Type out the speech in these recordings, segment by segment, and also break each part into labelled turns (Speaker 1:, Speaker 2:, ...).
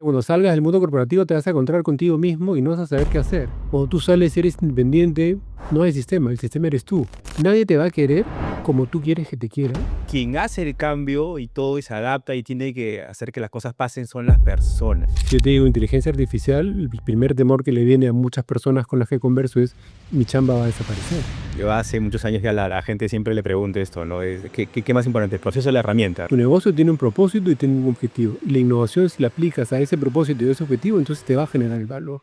Speaker 1: Cuando salgas del mundo corporativo te vas a encontrar contigo mismo y no vas a saber qué hacer. Cuando tú sales y eres independiente, no hay sistema, el sistema eres tú. Nadie te va a querer como tú quieres que te quieran.
Speaker 2: Quien hace el cambio y todo y se adapta y tiene que hacer que las cosas pasen son las personas.
Speaker 1: Yo te digo, inteligencia artificial, el primer temor que le viene a muchas personas con las que converso es mi chamba va a desaparecer.
Speaker 2: Yo hace muchos años ya la gente siempre le pregunta esto, ¿no? ¿Qué más importante? ¿El proceso o la herramienta?
Speaker 1: Tu negocio tiene un propósito y tiene un objetivo. Y la innovación, si la aplicas a ese propósito y a ese objetivo, entonces te va a generar el valor.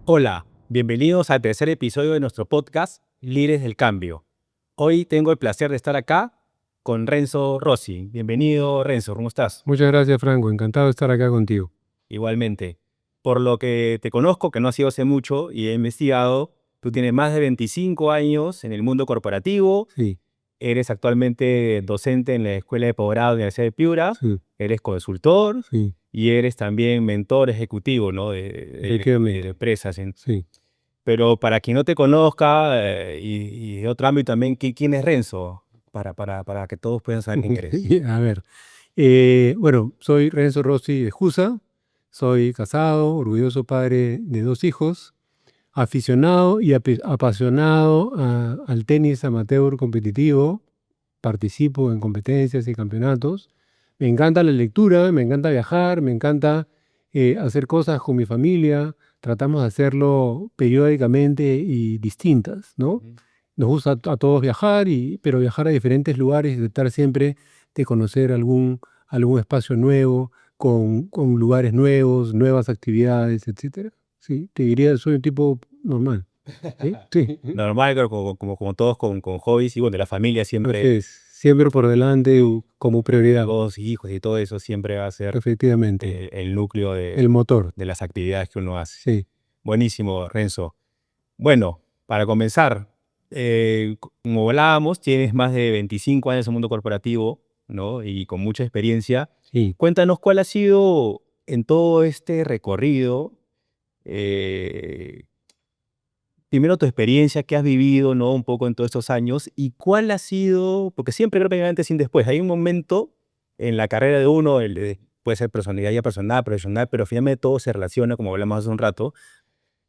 Speaker 2: Hola, bienvenidos al tercer episodio de nuestro podcast Líderes del Cambio. Hoy tengo el placer de estar acá con Renzo Rossi. Bienvenido, Renzo, ¿cómo estás?
Speaker 1: Muchas gracias, Franco. Encantado de estar acá contigo.
Speaker 2: Igualmente. Por lo que te conozco, que no ha sido hace mucho y he investigado, tú tienes más de 25 años en el mundo corporativo.
Speaker 1: Sí,
Speaker 2: Eres actualmente docente en la Escuela de Posgrado de la Universidad de Piura,
Speaker 1: sí,
Speaker 2: eres consultor
Speaker 1: sí.
Speaker 2: y eres también mentor ejecutivo, ¿no?
Speaker 1: Efectivamente.
Speaker 2: de empresas.
Speaker 1: Sí.
Speaker 2: Pero para quien no te conozca y de otro ámbito también, ¿quién es Renzo? Para que todos puedan saber quién eres.
Speaker 1: A ver, bueno, soy Renzo Rossi de Jusa, soy casado, orgulloso padre de 2 hijos, aficionado y apasionado al tenis amateur competitivo, participo en competencias y campeonatos, me encanta la lectura, me encanta viajar, me encanta hacer cosas con mi familia, tratamos de hacerlo periódicamente y distintas, ¿no? Nos gusta a todos viajar, pero viajar a diferentes lugares y tratar siempre de conocer algún espacio nuevo, con lugares nuevos, nuevas actividades, etcétera. Sí, te diría, soy un tipo normal. ¿Sí? Sí.
Speaker 2: Normal, creo, como todos con hobbies y bueno, de la familia siempre,
Speaker 1: Entonces, siempre por delante como prioridad,
Speaker 2: dos hijos y todo eso siempre va a ser
Speaker 1: efectivamente,
Speaker 2: el núcleo
Speaker 1: el motor.
Speaker 2: de las actividades que uno hace.
Speaker 1: Sí.
Speaker 2: Buenísimo, Renzo. Bueno, para comenzar, como hablábamos, tienes más de 25 años en el mundo corporativo, ¿no? Y con mucha experiencia.
Speaker 1: Sí.
Speaker 2: Cuéntanos cuál ha sido en todo este recorrido, eh, primero tu experiencia que has vivido, ¿no? Un poco en todos estos años y cuál ha sido, porque siempre creo que hay antes y un después. Hay un momento en la carrera de uno, puede ser personalidad ya personal, profesional, pero finalmente todo se relaciona, como hablamos hace un rato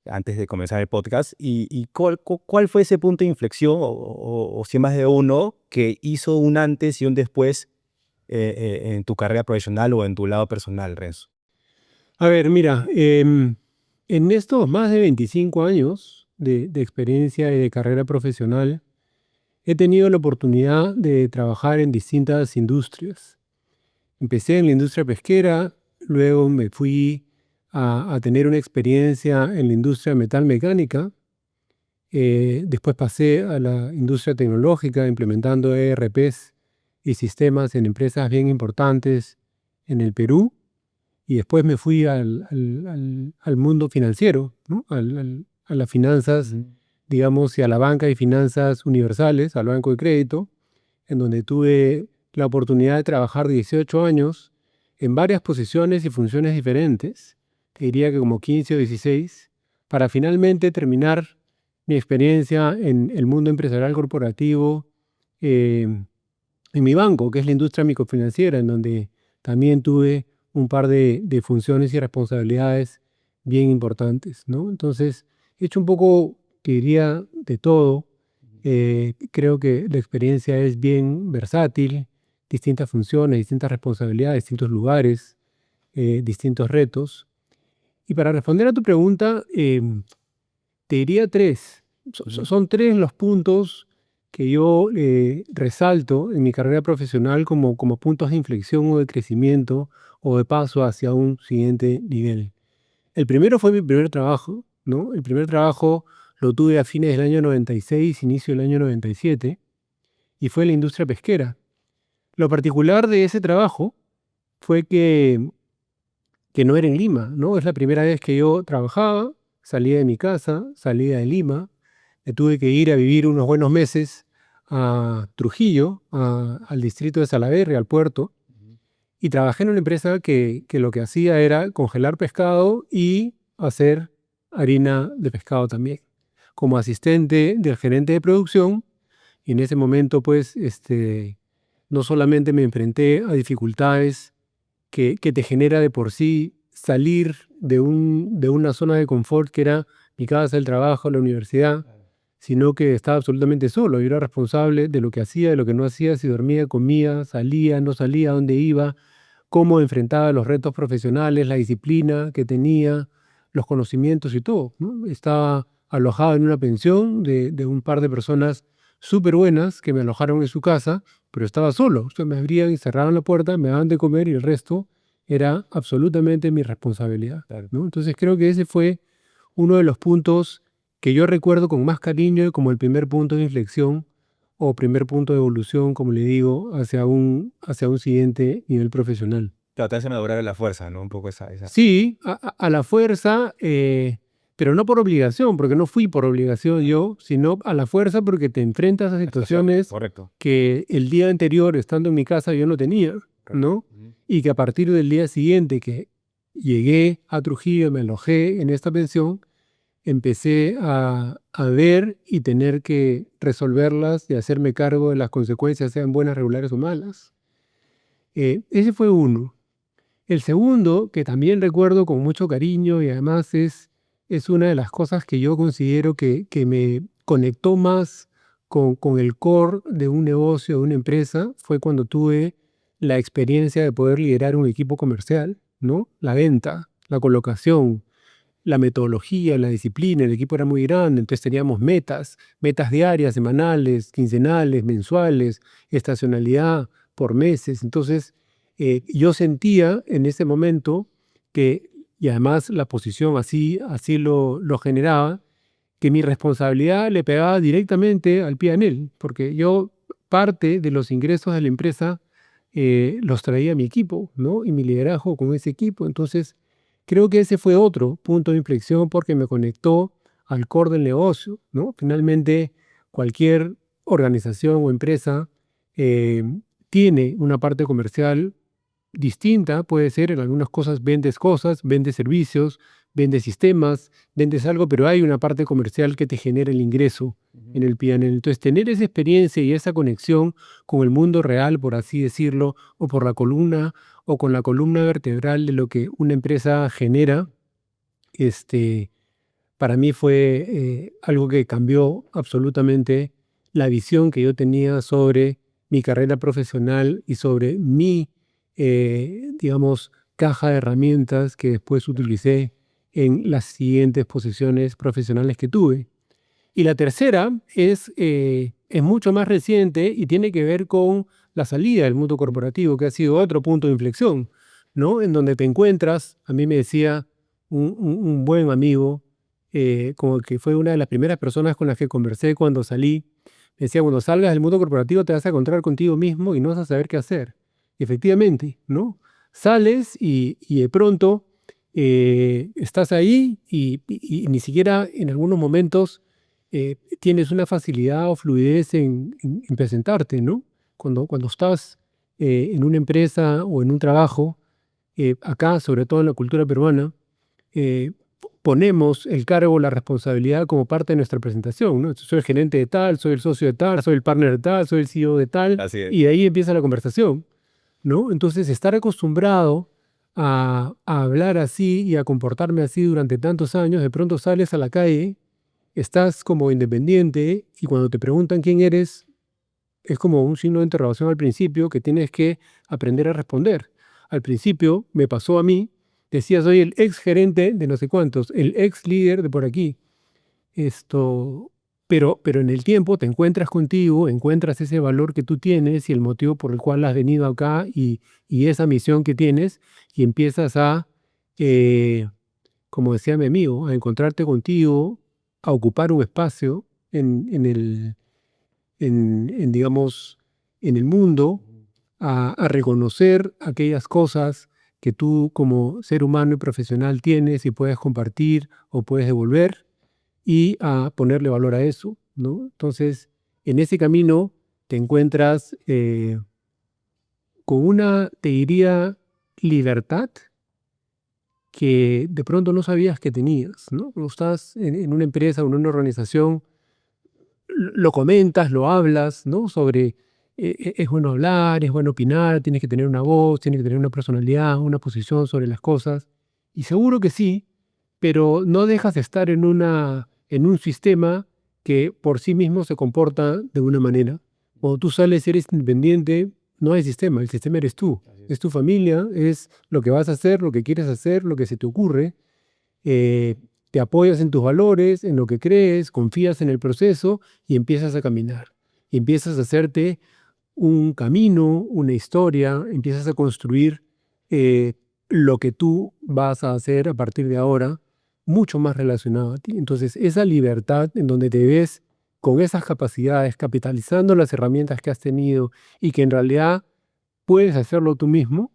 Speaker 2: antes de comenzar el podcast, y cuál fue ese punto de inflexión, o si hay más de uno, que hizo un antes y un después en tu carrera profesional o en tu lado personal, Renzo.
Speaker 1: A ver, mira, en estos más de 25 años de experiencia y de carrera profesional, he tenido la oportunidad de trabajar en distintas industrias. Empecé en la industria pesquera, luego me fui a tener una experiencia en la industria metalmecánica, después pasé a la industria tecnológica implementando ERPs y sistemas en empresas bien importantes en el Perú. Y después me fui al mundo financiero, ¿no? A las finanzas, digamos, y a la banca y finanzas universales, al banco de crédito, en donde tuve la oportunidad de trabajar 18 años en varias posiciones y funciones diferentes, te diría que como 15 o 16, para finalmente terminar mi experiencia en el mundo empresarial corporativo, en mi banco, que es la industria microfinanciera, en donde también tuve un par de funciones y responsabilidades bien importantes, ¿no? Entonces, he hecho un poco, te diría, de todo. Creo que la experiencia es bien versátil, distintas funciones, distintas responsabilidades, distintos lugares, distintos retos. Y para responder a tu pregunta, te diría 3. Son 3 los puntos que yo resalto en mi carrera profesional como puntos de inflexión o de crecimiento o de paso hacia un siguiente nivel. El primero fue mi primer trabajo, ¿no? El primer trabajo lo tuve a fines del año 96, inicio del año 97, y fue en la industria pesquera. Lo particular de ese trabajo fue que no era en Lima, ¿no? Es la primera vez que yo trabajaba, salía de mi casa, salía de Lima, me tuve que ir a vivir unos buenos meses a Trujillo, al distrito de Salaverry, al puerto, y trabajé en una empresa que lo que hacía era congelar pescado y hacer harina de pescado también, como asistente del gerente de producción. Y en ese momento, pues, no solamente me enfrenté a dificultades que te genera de por sí salir de una zona de confort que era mi casa, el trabajo, la universidad, sino que estaba absolutamente solo. Yo era responsable de lo que hacía, de lo que no hacía, si dormía, comía, salía, no salía, dónde iba, cómo enfrentaba los retos profesionales, la disciplina que tenía, los conocimientos y todo, ¿no? Estaba alojado en una pensión de un par de personas súper buenas que me alojaron en su casa, pero estaba solo. O sea, me abrían y cerraban la puerta, me daban de comer y el resto era absolutamente mi responsabilidad,
Speaker 2: Claro.
Speaker 1: ¿no? Entonces creo que ese fue uno de los puntos que yo recuerdo con más cariño como el primer punto de inflexión o primer punto de evolución, como le digo, hacia un siguiente nivel profesional.
Speaker 2: Claro, te hace madurar a la fuerza, ¿no? Un poco esa.
Speaker 1: Sí, a la fuerza, pero no por obligación, porque no fui por obligación yo, sino a la fuerza porque te enfrentas a situaciones
Speaker 2: Correcto.
Speaker 1: que el día anterior, estando en mi casa, yo no tenía, ¿no?
Speaker 2: Ujú.
Speaker 1: Y que a partir del día siguiente que llegué a Trujillo, me alojé en esta pensión, empecé a ver y tener que resolverlas y hacerme cargo de las consecuencias, sean buenas, regulares o malas. Ese fue uno. El segundo, que también recuerdo con mucho cariño y además es una de las cosas que yo considero que me conectó más con el core de un negocio, de una empresa, fue cuando tuve la experiencia de poder liderar un equipo comercial, ¿no? La venta, la colocación, la metodología, la disciplina. El equipo era muy grande, entonces teníamos metas diarias, semanales, quincenales, mensuales, estacionalidad por meses. Entonces, yo sentía en ese momento que, y además la posición así lo generaba, que mi responsabilidad le pegaba directamente al P&L, porque yo parte de los ingresos de la empresa los traía mi equipo, ¿no? Y mi liderazgo con ese equipo. Entonces, creo que ese fue otro punto de inflexión porque me conectó al core del negocio, ¿no? Finalmente, cualquier organización o empresa eh, tiene una parte comercial distinta, puede ser, en algunas cosas, vendes servicios, vendes sistemas, vendes algo, pero hay una parte comercial que te genera el ingreso en el P&L. Entonces, tener esa experiencia y esa conexión con el mundo real, por así decirlo, o por la columna, o con la columna vertebral de lo que una empresa genera, este, para mí fue algo que cambió absolutamente la visión que yo tenía sobre mi carrera profesional y sobre mi, digamos, caja de herramientas que después utilicé en las siguientes posiciones profesionales que tuve. Y la tercera es mucho más reciente y tiene que ver con la salida del mundo corporativo, que ha sido otro punto de inflexión, ¿no? En donde te encuentras, a mí me decía un buen amigo, como que fue una de las primeras personas con las que conversé cuando salí, me decía, cuando salgas del mundo corporativo te vas a encontrar contigo mismo y no vas a saber qué hacer. Y efectivamente, ¿no? Sales y de pronto estás ahí y ni siquiera en algunos momentos tienes una facilidad o fluidez en presentarte, ¿no? Cuando estás en una empresa o en un trabajo, acá, sobre todo en la cultura peruana, ponemos el cargo, la responsabilidad como parte de nuestra presentación, ¿no? Soy el gerente de tal, soy el socio de tal, soy el partner de tal, soy el CEO de tal,
Speaker 2: Así es.
Speaker 1: y de ahí empieza la conversación, ¿no? Entonces, estar acostumbrado a hablar así y a comportarme así durante tantos años, de pronto sales a la calle, estás como independiente y cuando te preguntan quién eres, es como un signo de interrogación al principio que tienes que aprender a responder. Al principio me pasó a mí, decía soy el ex gerente de no sé cuántos, el ex líder de por aquí. Esto, pero en el tiempo te encuentras contigo, encuentras ese valor que tú tienes y el motivo por el cual has venido acá y esa misión que tienes y empiezas eh, como decía mi amigo, a encontrarte contigo, a ocupar un espacio digamos, en el mundo, a reconocer aquellas cosas que tú como ser humano y profesional tienes y puedes compartir o puedes devolver y a ponerle valor a eso, ¿no? Entonces, en ese camino te encuentras con una, te diría, libertad que de pronto no sabías que tenías, ¿no? Cuando estás en una empresa o en una organización, lo comentas, lo hablas, ¿no? Sobre es bueno hablar, es bueno opinar, tienes que tener una voz, tienes que tener una personalidad, una posición sobre las cosas. Y seguro que sí, pero no dejas de estar en un sistema que por sí mismo se comporta de una manera. Cuando tú sales y eres independiente, no hay sistema, el sistema eres tú.
Speaker 2: Así
Speaker 1: Es tu familia, es lo que vas a hacer, lo que quieres hacer, lo que se te ocurre. eh, Te apoyas en tus valores, en lo que crees, confías en el proceso y empiezas a caminar. Y empiezas a hacerte un camino, una historia, empiezas a construir eh, lo que tú vas a hacer a partir de ahora, mucho más relacionado a ti. Entonces, esa libertad en donde te ves con esas capacidades, capitalizando las herramientas que has tenido y que en realidad puedes hacerlo tú mismo,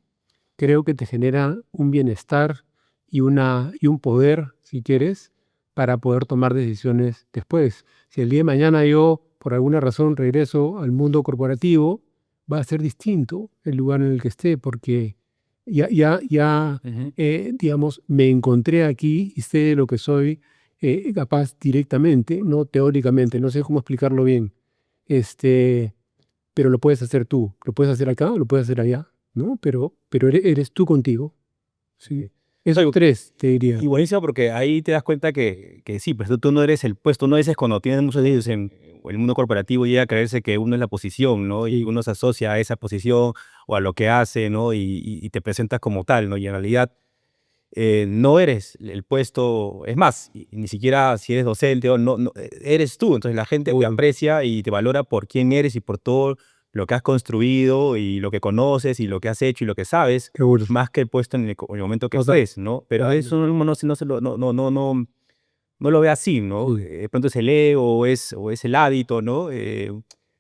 Speaker 1: creo que te genera un bienestar y un poder, si quieres, para poder tomar decisiones después. Si el día de mañana yo, por alguna razón, regreso al mundo corporativo, va a ser distinto el lugar en el que esté, porque ya
Speaker 2: Ujú.
Speaker 1: digamos, me encontré aquí y sé de lo que soy capaz directamente, no teóricamente, no sé cómo explicarlo bien. Este, pero lo puedes hacer tú, lo puedes hacer acá o lo puedes hacer allá, ¿no? Pero eres tú contigo, ¿sí?
Speaker 2: Ok.
Speaker 1: Esos
Speaker 2: Oye,
Speaker 1: tres, te diría.
Speaker 2: y buenísimo porque ahí te das cuenta que sí, pues tú no eres el puesto, no veces cuando tienes muchos niños en el mundo corporativo llega a creerse que uno es la posición, ¿no? Y
Speaker 1: Sí,
Speaker 2: uno se asocia a esa posición o a lo que hace, ¿no? Y te presentas como tal, ¿no? Y en realidad no eres el puesto, es más, ni siquiera si eres docente o no, eres tú. Entonces la gente te
Speaker 1: seguro,
Speaker 2: aprecia y te valora por quién eres y por todo lo que has construido y lo que conoces y lo que has hecho y lo que sabes,
Speaker 1: seguro.
Speaker 2: más que el puesto en el momento que
Speaker 1: Total,
Speaker 2: estés, ¿no? Pero eso
Speaker 1: totalmente.
Speaker 2: uno no, se lo, no lo ve así, ¿no?
Speaker 1: Sí,
Speaker 2: De pronto es el ego o es el hábito, ¿no?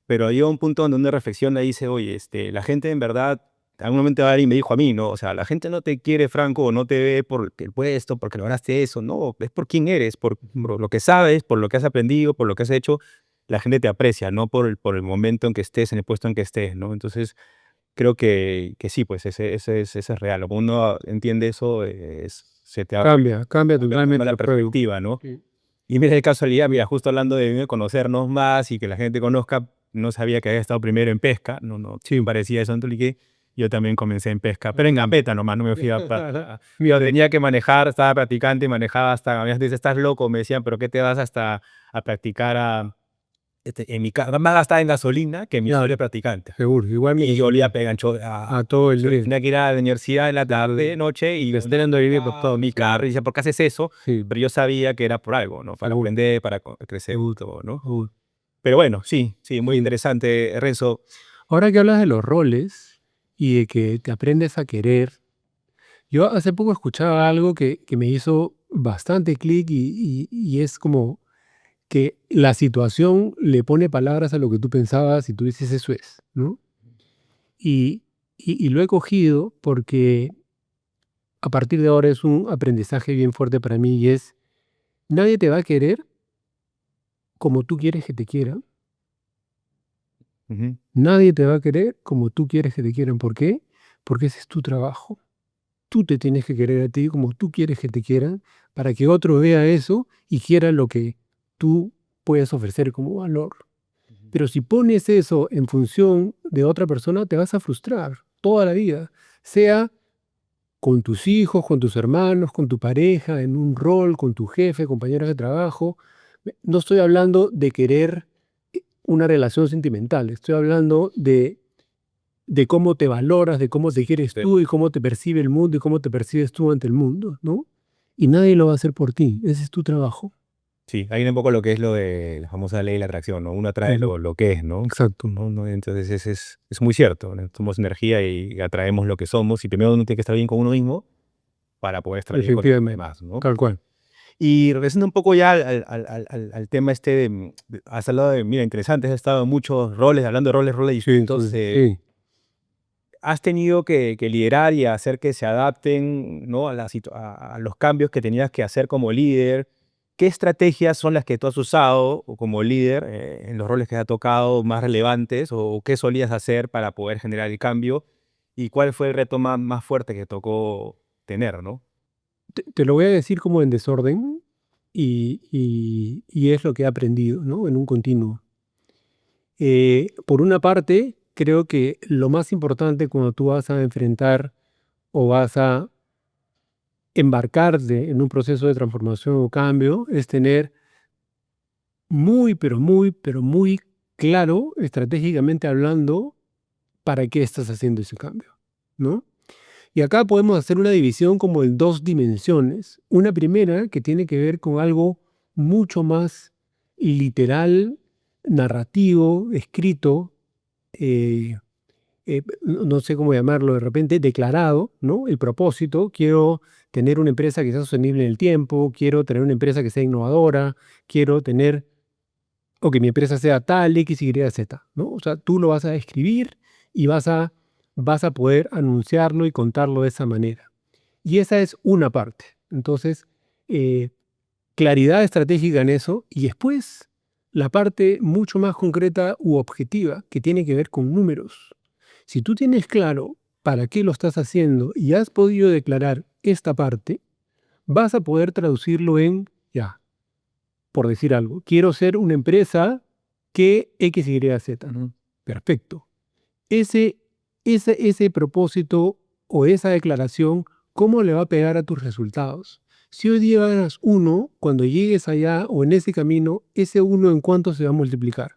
Speaker 2: Pero hay un punto donde uno reflexiona y dice, oye, la gente en verdad, en algún momento alguien me dijo a mí, ¿no? O sea, la gente no te quiere, Franco, o no te ve por el puesto, porque lograste eso, no, es por quién eres,
Speaker 1: ujú,
Speaker 2: por lo que sabes, por lo que has aprendido, por lo que has hecho, la gente te aprecia, no por el momento en que estés, en el puesto en que estés, ¿no? Entonces, creo que sí, pues ese es real. Cuando uno entiende eso, se te abre
Speaker 1: cambia
Speaker 2: toda
Speaker 1: totalmente
Speaker 2: la
Speaker 1: el juego.
Speaker 2: perspectiva, ¿no?
Speaker 1: Sí.
Speaker 2: Y mira, de casualidad, mira, justo hablando de conocernos más y que la gente conozca, no sabía que había estado primero en pesca, sí me parecía eso, entonces dije, yo también comencé en pesca, pero en gambeta nomás, no me fui yo
Speaker 1: Bien,
Speaker 2: tenía que manejar, estaba practicante y manejaba hasta, a veces dice, estás loco, me decían, pero ¿qué te vas hasta a practicar en mi casa? Más gastaba en gasolina que en mi
Speaker 1: ya,
Speaker 2: doble practicante.
Speaker 1: seguro. Igual me
Speaker 2: Y yo
Speaker 1: pasó a
Speaker 2: olía
Speaker 1: mí,
Speaker 2: pegancho,
Speaker 1: a todo el día.
Speaker 2: tenía que ir a la universidad en la tarde, noche, y les teniendo vivir todo mi carro. Y decía, ¿por qué haces eso?
Speaker 1: Sí,
Speaker 2: Pero yo sabía que era por algo, ¿no? Para
Speaker 1: seguro,
Speaker 2: aprender, para crecer y
Speaker 1: seguro,
Speaker 2: todo, ¿no?
Speaker 1: seguro.
Speaker 2: Pero bueno, sí, sí, muy interesante, Renzo.
Speaker 1: Ahora que hablas de los roles y de que te aprendes a querer, yo hace poco escuchaba algo que me hizo bastante clic y es como que la situación le pone palabras a lo que tú pensabas y tú dices eso es, ¿no? Y, y lo he cogido porque a partir de ahora es un aprendizaje bien fuerte para mí y es, nadie te va a querer como tú quieres que te quieran,
Speaker 2: Ujú.
Speaker 1: nadie te va a querer como tú quieres que te quieran. ¿Por qué? Porque ese es tu trabajo. Tú te tienes que querer a ti como tú quieres que te quieran para que otro vea eso y quiera lo que tú puedes ofrecer como valor.
Speaker 2: Ujú.
Speaker 1: Pero si pones eso en función de otra persona, te vas a frustrar toda la vida, sea con tus hijos, con tus hermanos, con tu pareja, en un rol, con tu jefe, compañeros de trabajo. No estoy hablando de querer una relación sentimental, estoy hablando de cómo te valoras, de cómo te quieres
Speaker 2: Sí.
Speaker 1: tú y cómo te percibe el mundo y cómo te percibes tú ante el mundo, ¿no? Y nadie lo va a hacer por ti, ese es tu trabajo.
Speaker 2: Sí, hay un poco lo que es lo de la famosa ley de la atracción, ¿no? Uno atrae
Speaker 1: Ujú.
Speaker 2: lo que es, ¿no?
Speaker 1: Exacto,
Speaker 2: Entonces es muy cierto, ¿no? Somos energía y atraemos lo que somos y primero uno tiene que estar bien con uno mismo para poder estar bien con los
Speaker 1: efectivamente,
Speaker 2: demás, ¿no?
Speaker 1: tal cual.
Speaker 2: Y regresando un poco ya al tema has hablado de, mira, interesante, has estado en muchos roles, hablando de roles
Speaker 1: Sí,
Speaker 2: distintos,
Speaker 1: sí, sí.
Speaker 2: has tenido que liderar y hacer que se adapten, ¿no? A los cambios que tenías que hacer como líder. ¿Qué estrategias son las que tú has usado o como líder en los roles que te ha tocado más relevantes o qué solías hacer para poder generar el cambio? ¿Y cuál fue el reto más fuerte que tocó tener, ¿no?
Speaker 1: Te lo voy a decir como en desorden y es lo que he aprendido, ¿no? En un continuo. Por una parte, creo que lo más importante cuando tú vas a enfrentar o vas a embarcarte en un proceso de transformación o cambio es tener pero muy claro, estratégicamente hablando, para qué estás haciendo ese cambio, ¿no? Y acá podemos hacer una división como en dos dimensiones. Una primera que tiene que ver con algo mucho más literal, narrativo, escrito, eh, no sé cómo llamarlo de repente, declarado, ¿no? El propósito, quiero tener una empresa que sea sostenible en el tiempo, quiero tener una empresa que sea innovadora, quiero tener, o que mi empresa sea tal, X, Y, Z, ¿no? O sea, tú lo vas a escribir y vas a poder anunciarlo y contarlo de esa manera. Y esa es una parte. Entonces, eh, claridad estratégica en eso y después la parte mucho más concreta u objetiva que tiene que ver con números. Si tú tienes claro para qué lo estás haciendo y has podido declarar esta parte, vas a poder traducirlo en, ya, por decir algo, quiero ser una empresa que X, Y, Z.
Speaker 2: Ujú.
Speaker 1: Perfecto. Ese, ese propósito o esa declaración, ¿cómo le va a pegar a tus resultados? Si hoy día ganas uno, cuando llegues allá o en ese camino, ese uno ¿en cuánto se va a multiplicar?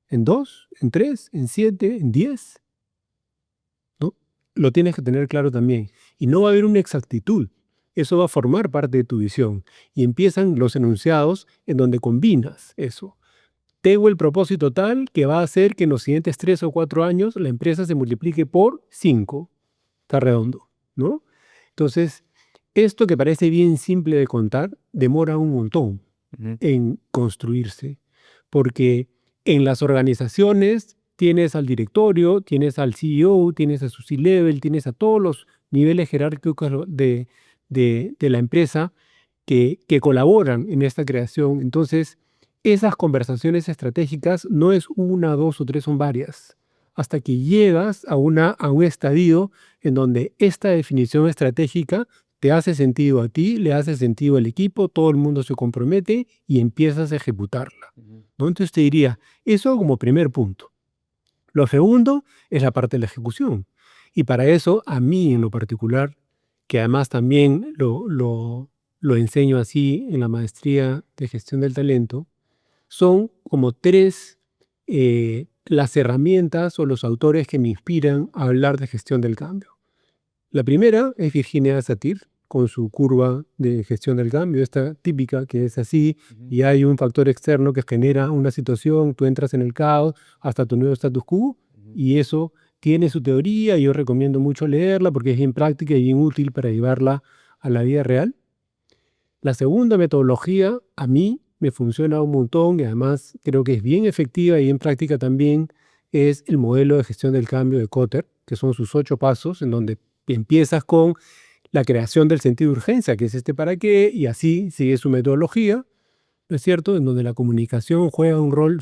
Speaker 1: ¿En 2? ¿En 3? ¿En 7? ¿En 10? ¿No? Lo tienes que tener claro también. Y no va a haber una exactitud. Eso va a formar parte de tu visión. Y empiezan los enunciados en donde combinas eso. Tengo el propósito tal que va a hacer que en los siguientes 3 o 4 años la empresa se multiplique por 5. Está redondo, ¿no? Entonces, esto que parece bien simple de contar, demora un montón
Speaker 2: Ujú.
Speaker 1: en construirse, porque en las organizaciones tienes al directorio, tienes al CEO, tienes a su C-level, tienes a todos los niveles jerárquicos de la empresa que colaboran en esta creación. Entonces, esas conversaciones estratégicas no es una, dos o tres, son varias, hasta que llegas a un estadio en donde esta definición estratégica te hace sentido a ti, le hace sentido al equipo, todo el mundo se compromete y empiezas a ejecutarla,
Speaker 2: Ujú.
Speaker 1: ¿no? Entonces te diría, eso como primer punto. Lo segundo es la parte de la ejecución. Y para eso, a mí en lo particular, que además también lo enseño así en la maestría de gestión del talento, son como tres las herramientas o los autores que me inspiran a hablar de gestión del cambio. La primera es Virginia Satir, con su curva de gestión del cambio, esta típica que es así,
Speaker 2: Ujú.
Speaker 1: y hay un factor externo que genera una situación, tú entras en el caos hasta tu nuevo status quo,
Speaker 2: Ujú.
Speaker 1: y eso tiene su teoría, y yo recomiendo mucho leerla porque es bien práctica y bien útil para llevarla a la vida real. La segunda metodología a mí me funciona un montón y además creo que es bien efectiva y bien práctica también, es el modelo de gestión del cambio de Kotter, que son sus 8 pasos, en donde empiezas con la creación del sentido de urgencia, que es este para qué, y así sigue su metodología, ¿no es cierto? En donde la comunicación juega un rol
Speaker 2: Claro.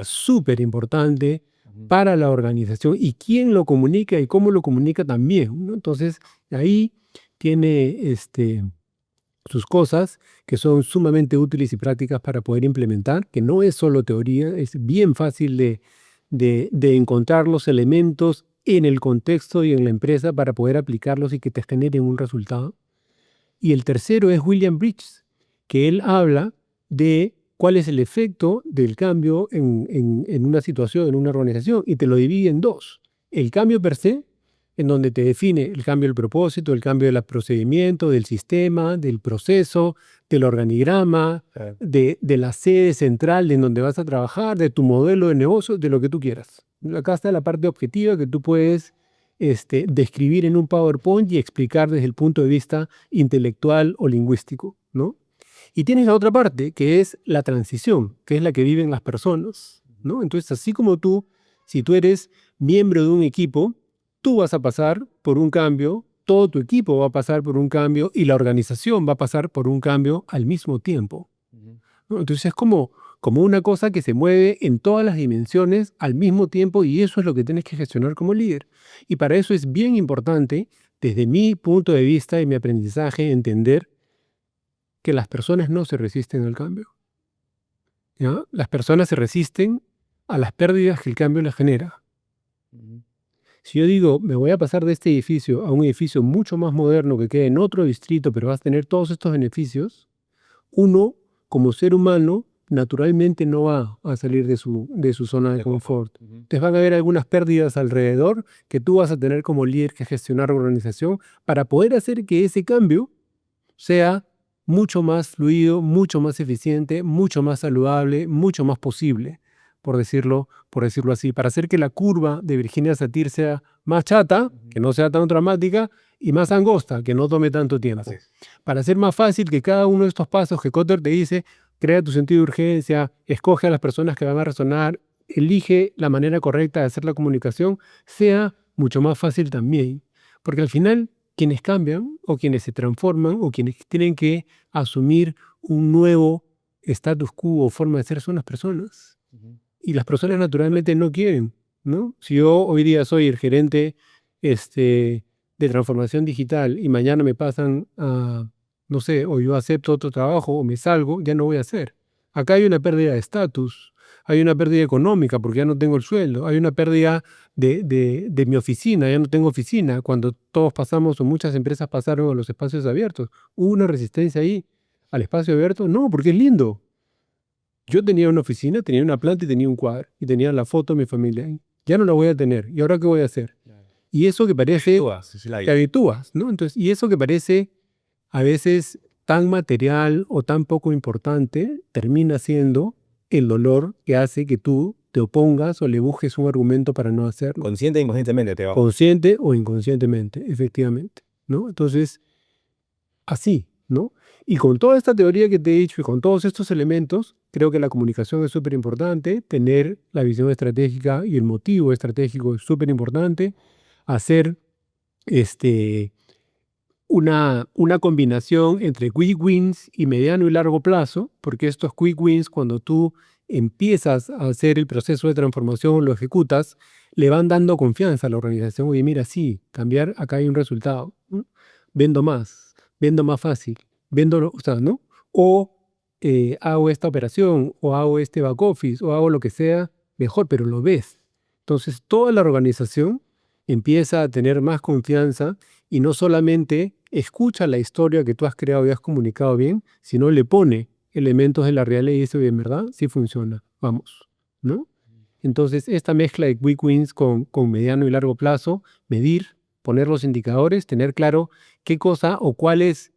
Speaker 1: súper importante
Speaker 2: Ujú.
Speaker 1: para la organización y quién lo comunica y cómo lo comunica también, ¿no? Entonces, ahí tiene sus cosas que son sumamente útiles y prácticas para poder implementar, que no es solo teoría, es bien fácil de encontrar los elementos en el contexto y en la empresa para poder aplicarlos y que te generen un resultado. Y el tercero es William Bridges, que él habla de cuál es el efecto del cambio en una situación, en una organización, y te lo divide en dos. El cambio per se, en donde te define el cambio del propósito, el cambio del procedimiento, del sistema, del proceso, del organigrama,
Speaker 2: Claro.
Speaker 1: de la sede central en donde vas a trabajar, de tu modelo de negocio, de lo que tú quieras. Acá está la parte objetiva que tú puedes describir en un PowerPoint y explicar desde el punto de vista intelectual o lingüístico, ¿no? Y tienes la otra parte, que es la transición, que es la que viven las personas, ¿no? Entonces, así como tú, si tú eres miembro de un equipo, tú vas a pasar por un cambio, todo tu equipo va a pasar por un cambio y la organización va a pasar por un cambio al mismo tiempo,
Speaker 2: Ujú.
Speaker 1: ¿no? Entonces es como una cosa que se mueve en todas las dimensiones al mismo tiempo y eso es lo que tienes que gestionar como líder. Y para eso es bien importante, desde mi punto de vista y mi aprendizaje, entender que las personas no se resisten al cambio, ¿ya? Las personas se resisten a las pérdidas que el cambio les genera.
Speaker 2: Ujú.
Speaker 1: Si yo digo, me voy a pasar de este edificio a un edificio mucho más moderno que quede en otro distrito, pero vas a tener todos estos beneficios, uno, como ser humano, naturalmente no va a salir de su zona de
Speaker 2: De confort.
Speaker 1: confort.
Speaker 2: Ujú.
Speaker 1: Entonces van a haber algunas pérdidas alrededor que tú vas a tener como líder que gestionar la organización para poder hacer que ese cambio sea mucho más fluido, mucho más eficiente, mucho más saludable, mucho más posible, por decirlo así, para hacer que la curva de Virginia Satir sea más chata,
Speaker 2: Ujú.
Speaker 1: que no sea tan dramática, y más angosta, que no tome tanto tiempo.
Speaker 2: Así es.
Speaker 1: Para hacer más fácil que cada uno de estos pasos que Kotter te dice, crea tu sentido de urgencia, escoge a las personas que van a resonar, elige la manera correcta de hacer la comunicación, sea mucho más fácil también. Porque al final quienes cambian o quienes se transforman o quienes tienen que asumir un nuevo status quo o forma de ser son las personas.
Speaker 2: Ujú.
Speaker 1: Y las personas naturalmente no quieren, ¿no? Si yo hoy día soy el gerente de transformación digital y mañana me pasan a, no sé, o yo acepto otro trabajo o me salgo, ya no voy a hacer. Acá hay una pérdida de estatus, hay una pérdida económica porque ya no tengo el sueldo, hay una pérdida de mi oficina, ya no tengo oficina. Cuando todos pasamos o muchas empresas pasaron a los espacios abiertos, ¿hubo una resistencia ahí al espacio abierto? No, porque es lindo. Yo tenía una oficina, tenía una planta y tenía un cuadro y tenía la foto de mi familia ahí. Ya no la voy a tener. ¿Y ahora qué voy a hacer?
Speaker 2: Claro.
Speaker 1: Y eso que parece,
Speaker 2: Tú haces el
Speaker 1: te
Speaker 2: hábito.
Speaker 1: habitúas, ¿no? Entonces, y eso que parece a veces tan material o tan poco importante, termina siendo el dolor que hace que tú te opongas o le busques un argumento para no hacerlo.
Speaker 2: Consciente e inconscientemente te va.
Speaker 1: Consciente o inconscientemente, efectivamente, ¿no? Entonces, así, ¿no? Y con toda esta teoría que te he dicho y con todos estos elementos, creo que la comunicación es súper importante, tener la visión estratégica y el motivo estratégico es súper importante, hacer este, una combinación entre quick wins y mediano y largo plazo, porque estos quick wins, cuando tú empiezas a hacer el proceso de transformación, lo ejecutas, le van dando confianza a la organización. Oye, mira, sí, cambiar, acá hay un resultado. ¿No? Vendo más fácil, vendo, o sea, ¿no? O hago esta operación, o hago este back office, o hago lo que sea mejor, pero lo ves. Entonces, toda la organización empieza a tener más confianza y no solamente escucha la historia que tú has creado y has comunicado bien, sino le pone elementos de la realidad y dice, oye, en verdad, sí funciona, vamos, ¿no? Entonces, esta mezcla de quick wins con mediano y largo plazo, medir, poner los indicadores, tener claro qué cosa o cuál es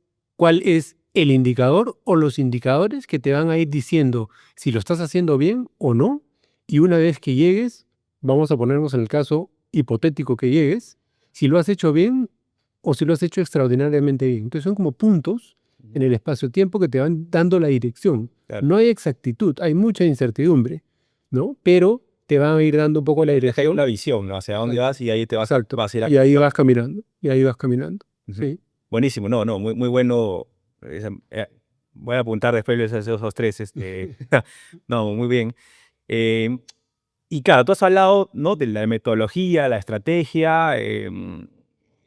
Speaker 1: el indicador o los indicadores que te van a ir diciendo si lo estás haciendo bien o no. Y una vez que llegues, vamos a ponernos en el caso hipotético que llegues, si lo has hecho bien o si lo has hecho extraordinariamente bien. Entonces son como puntos en el espacio-tiempo que te van dando la dirección.
Speaker 2: Claro.
Speaker 1: No hay exactitud, hay mucha incertidumbre, ¿no? Pero te van a ir dando un poco la
Speaker 2: Es que hay
Speaker 1: dirección.
Speaker 2: una visión, ¿no? Hacia dónde
Speaker 1: Exacto.
Speaker 2: vas y ahí te vas,
Speaker 1: Exacto.
Speaker 2: vas a ir.
Speaker 1: Y ahí vas caminando, y ahí vas caminando.
Speaker 2: Ujú.
Speaker 1: Sí.
Speaker 2: Buenísimo, no, no, muy, muy bueno. Voy a apuntar después esos tres. No, muy bien. Eh, y claro, tú has hablado, ¿no?, de la metodología, la estrategia,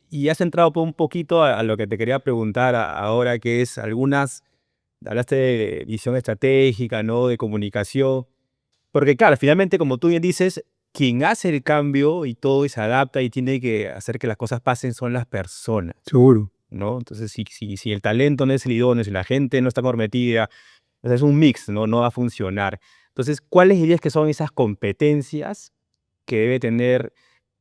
Speaker 2: y has entrado un poquito a lo que te quería preguntar ahora, que es hablaste de visión estratégica, ¿no?, de comunicación, porque claro, finalmente, como tú bien dices, quien hace el cambio y todo y se adapta y tiene que hacer que las cosas pasen son las personas,
Speaker 1: Seguro.
Speaker 2: ¿no? Entonces, si el talento no es el idóneo, si la gente no está comprometida, o sea, es un mix, ¿no? No va a funcionar. Entonces, ¿cuáles dirías que son esas competencias que debe tener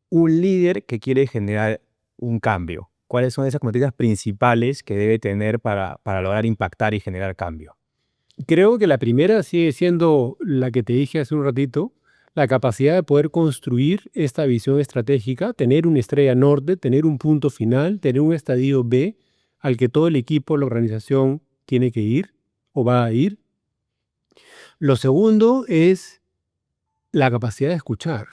Speaker 2: un líder que quiere generar un cambio? ¿Cuáles son esas competencias principales que debe tener para lograr impactar y generar cambio?
Speaker 1: Creo que la primera sigue siendo la que te dije hace un ratito, la capacidad de poder construir esta visión estratégica, tener una estrella norte, tener un punto final, tener un estadio B al que todo el equipo, la organización tiene que ir o va a ir. Lo segundo es la capacidad de escuchar.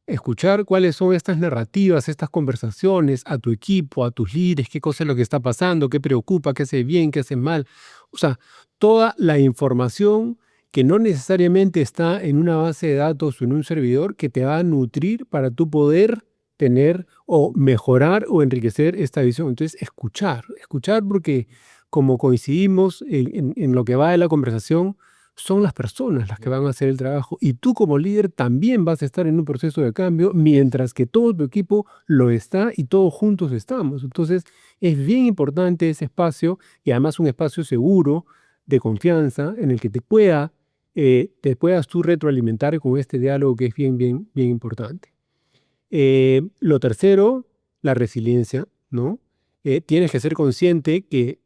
Speaker 1: Escuchar cuáles son estas narrativas, estas conversaciones a tu equipo, a tus líderes, qué cosa es lo que está pasando, qué preocupa, qué hace bien, qué hace mal. O sea, toda la información que no necesariamente está en una base de datos o en un servidor que te va a nutrir para tú poder tener o mejorar o enriquecer esta visión. Entonces, escuchar porque como coincidimos en lo que va de la conversación, son las personas las que van a hacer el trabajo y tú como líder también vas a estar en un proceso de cambio mientras que todo tu equipo lo está y todos juntos estamos. Entonces es bien importante ese espacio y además un espacio seguro, de confianza, en el que te puedas tú retroalimentar con este diálogo que es bien importante. Lo tercero, la resiliencia, ¿no? Tienes que ser consciente que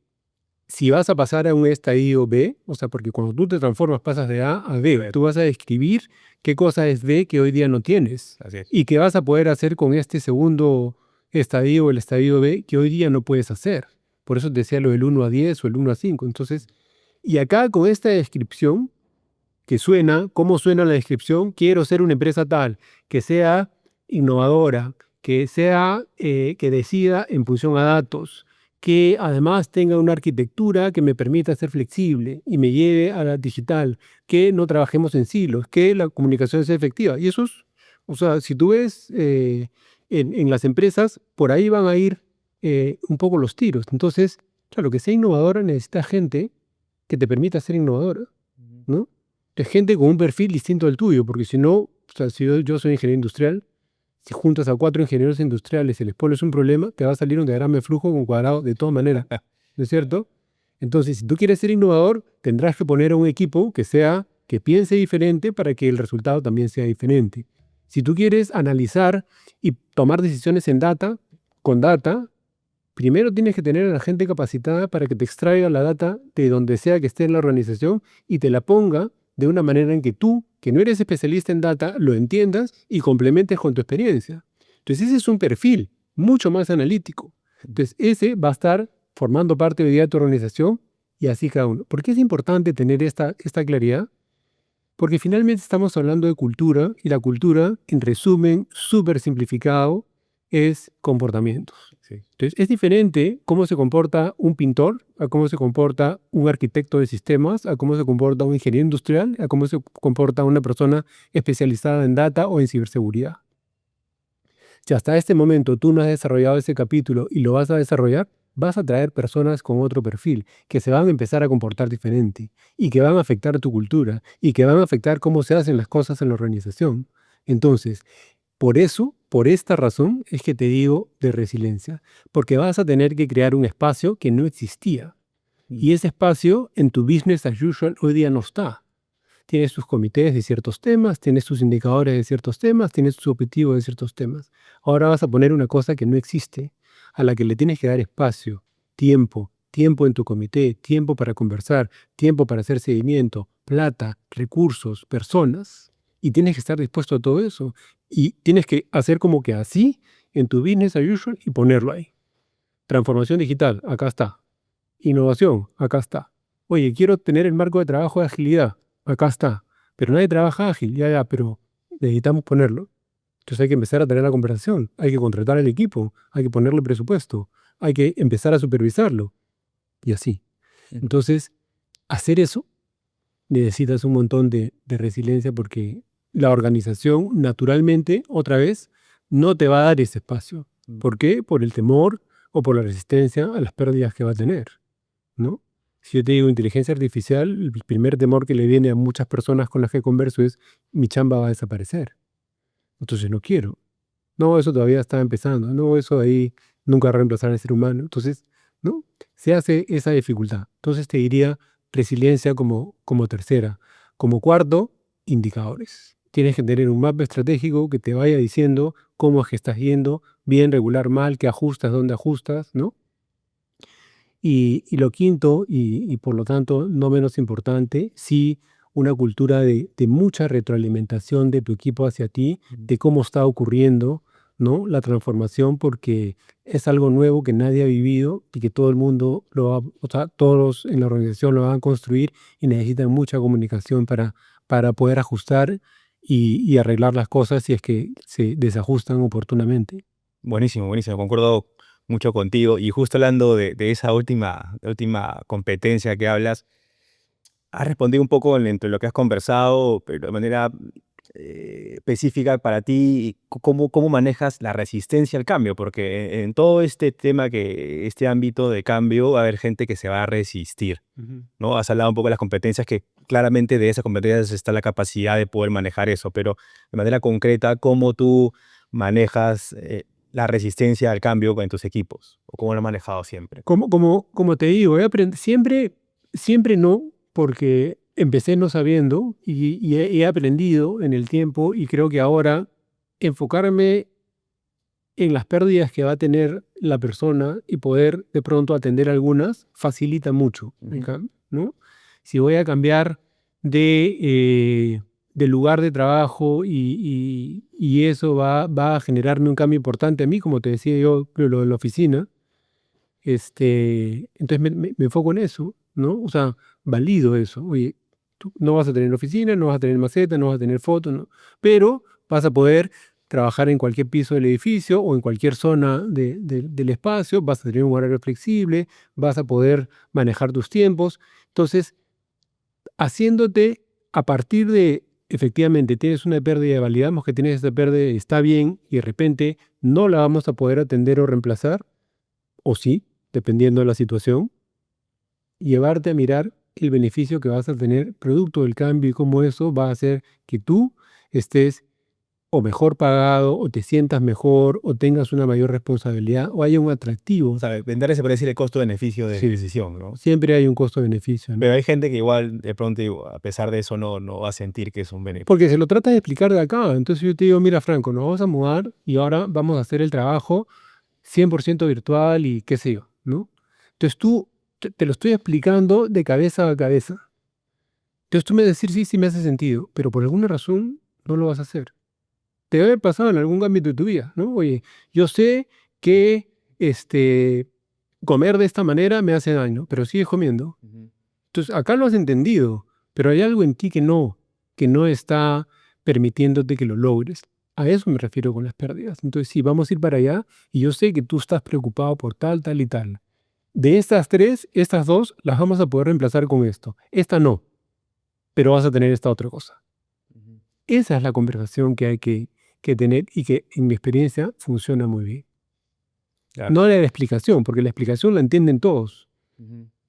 Speaker 1: si vas a pasar a un estadio B, o sea, porque cuando tú te transformas pasas de A a B, tú vas a describir qué cosa es B que hoy día no tienes
Speaker 2: Así es.
Speaker 1: y qué vas a poder hacer con este segundo estadio, el estadio B, que hoy día no puedes hacer. Por eso te decía lo del 1 a 10 o el 1 a 5. Entonces, y acá con esta descripción que suena, ¿cómo suena la descripción? Quiero ser una empresa tal, que sea innovadora, que sea, que decida en función a datos, que además tenga una arquitectura que me permita ser flexible y me lleve a la digital, que no trabajemos en silos, que la comunicación sea efectiva. Y eso es, o sea, si tú ves en las empresas, por ahí van a ir un poco los tiros. Entonces, claro, que sea innovadora necesita gente que te permita ser innovadora, ¿no? Es gente con un perfil distinto al tuyo, porque si no, o sea, si yo soy ingeniero industrial, si juntas a 4 ingenieros industriales y les pones un problema, te va a salir un diagrama de flujo con cuadrado de todas maneras, ¿no es cierto? Entonces, si tú quieres ser innovador, tendrás que poner a un equipo que piense diferente para que el resultado también sea diferente. Si tú quieres analizar y tomar decisiones con data, primero tienes que tener a la gente capacitada para que te extraiga la data de donde sea que esté en la organización y te la ponga de una manera en que tú, que no eres especialista en data, lo entiendas y complementes con tu experiencia. Entonces ese es un perfil mucho más analítico. Entonces ese va a estar formando parte hoy día de tu organización y así cada uno. ¿Por qué es importante tener esta claridad? Porque finalmente estamos hablando de cultura y la cultura, en resumen, súper simplificado, es comportamientos.
Speaker 2: Sí.
Speaker 1: Entonces, es diferente cómo se comporta un pintor, a cómo se comporta un arquitecto de sistemas, a cómo se comporta un ingeniero industrial, a cómo se comporta una persona especializada en data o en ciberseguridad. Si hasta este momento tú no has desarrollado ese capítulo y lo vas a desarrollar, vas a traer personas con otro perfil que se van a empezar a comportar diferente y que van a afectar tu cultura y que van a afectar cómo se hacen las cosas en la organización. Entonces, por eso, por esta razón, es que te digo de resiliencia, porque vas a tener que crear un espacio que no existía. Y ese espacio en tu business as usual hoy día no está. Tienes tus comités de ciertos temas, tienes tus indicadores de ciertos temas, tienes tus objetivos de ciertos temas. Ahora vas a poner una cosa que no existe, a la que le tienes que dar espacio, tiempo en tu comité, tiempo para conversar, tiempo para hacer seguimiento, plata, recursos, personas. Y tienes que estar dispuesto a todo eso. Y tienes que hacer como que así en tu business as usual y ponerlo ahí. Transformación digital, acá está. Innovación, acá está. Oye, quiero tener el marco de trabajo de agilidad, acá está. Pero nadie trabaja ágil, ya, pero necesitamos ponerlo. Entonces hay que empezar a tener la conversación, hay que contratar al equipo, hay que ponerle presupuesto, hay que empezar a supervisarlo y así. Entonces, hacer eso necesitas un montón de resiliencia porque la organización naturalmente, otra vez, no te va a dar ese espacio. ¿Por qué? Por el temor o por la resistencia a las pérdidas que va a tener, ¿no? Si yo te digo inteligencia artificial, el primer temor que le viene a muchas personas con las que converso es mi chamba va a desaparecer. Entonces no quiero. No, eso todavía está empezando. No, eso ahí nunca va a reemplazar al ser humano. Entonces, ¿no? Se hace esa dificultad. Entonces te diría resiliencia como tercera. Como cuarto, indicadores. Tienes que tener un mapa estratégico que te vaya diciendo cómo es que estás yendo, bien, regular, mal, qué ajustas, dónde ajustas, ¿no? Y lo quinto, y por lo tanto no menos importante, sí una cultura de mucha retroalimentación de tu equipo hacia ti, de cómo está ocurriendo, ¿no? La transformación, porque es algo nuevo que nadie ha vivido y que todo el mundo o sea, todos en la organización lo van a construir y necesitan mucha comunicación para poder ajustar y arreglar las cosas si es que se desajustan oportunamente.
Speaker 2: Buenísimo, buenísimo. Concuerdo mucho contigo. Y justo hablando de esa última competencia que hablas, has respondido un poco entre lo que has conversado, pero de manera específica para ti, cómo manejas la resistencia al cambio, porque en todo este tema, este ámbito de cambio, va a haber gente que se va a resistir, ¿no? Has hablado un poco de las competencias, que claramente de esas competencias está la capacidad de poder manejar eso, pero de manera concreta, ¿cómo tú manejas la resistencia al cambio en tus equipos? ¿O cómo lo has manejado siempre?
Speaker 1: Como te digo, siempre no, porque empecé no sabiendo y he aprendido en el tiempo y creo que ahora enfocarme en las pérdidas que va a tener la persona y poder de pronto atender algunas facilita mucho, ¿no? Si voy a cambiar de lugar de trabajo y eso va a generarme un cambio importante a mí, como te decía yo, lo de la oficina, entonces me enfoco en eso, ¿no? O sea, valido eso. Oye, tú no vas a tener oficina, no vas a tener maceta, no vas a tener fotos, ¿no? Pero vas a poder trabajar en cualquier piso del edificio o en cualquier zona del espacio, vas a tener un horario flexible, vas a poder manejar tus tiempos. Entonces, haciéndote a partir de, efectivamente, tienes una pérdida, validamos que tienes esta pérdida, está bien, y de repente no la vamos a poder atender o reemplazar, o sí, dependiendo de la situación, llevarte a mirar el beneficio que vas a tener producto del cambio y cómo eso va a hacer que tú estés o mejor pagado, o te sientas mejor, o tengas una mayor responsabilidad, o haya un atractivo.
Speaker 2: O sea, vender ese puede decir el costo-beneficio de
Speaker 1: Sí,
Speaker 2: decisión, ¿no?
Speaker 1: siempre hay un costo-beneficio, ¿no?
Speaker 2: Pero hay gente que igual, de pronto, a pesar de eso, no va a sentir que es un beneficio.
Speaker 1: Porque se lo trata de explicar de acá. Entonces yo te digo, mira, Franco, nos vamos a mudar y ahora vamos a hacer el trabajo 100% virtual y qué sé yo, ¿no? Entonces tú, te lo estoy explicando de cabeza a cabeza. Entonces tú me decís, sí, sí me hace sentido, pero por alguna razón no lo vas a hacer. Te debe haber pasado en algún ámbito de tu vida, ¿no? Oye, yo sé que comer de esta manera me hace daño, pero sigues comiendo. Entonces acá lo has entendido, pero hay algo en ti que no está permitiéndote que lo logres. A eso me refiero con las pérdidas. Entonces sí, vamos a ir para allá y yo sé que tú estás preocupado por tal, tal y tal. De estas tres, estas dos las vamos a poder reemplazar con esto. Esta no, pero vas a tener esta otra cosa. Esa es la conversación que hay que tener y que en mi experiencia funciona muy bien.
Speaker 2: Claro.
Speaker 1: No la explicación, porque la explicación la entienden todos,